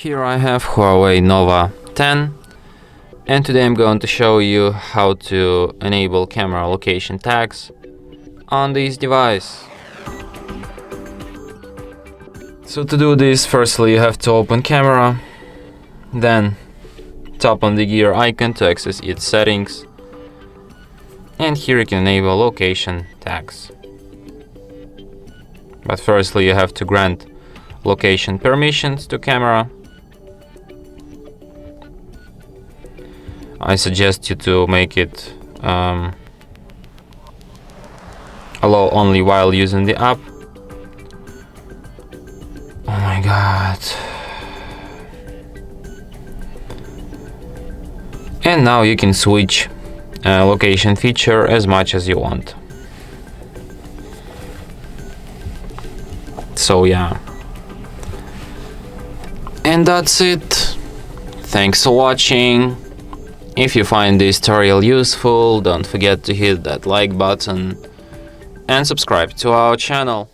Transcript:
Here I have HUAWEI NOVA 10, and today I'm going to show you how to enable camera location tags on this device. So to do this, firstly you have to open camera, then tap on the gear icon to access its settings, and here you can enable location tags. But firstly you have to grant location permissions to camera. I suggest you to make it allow only while using the app. Oh my god. And now you can switch location feature as much as you want. So yeah. And that's it. Thanks for watching. If you find this tutorial useful, don't forget to hit that like button and subscribe to our channel.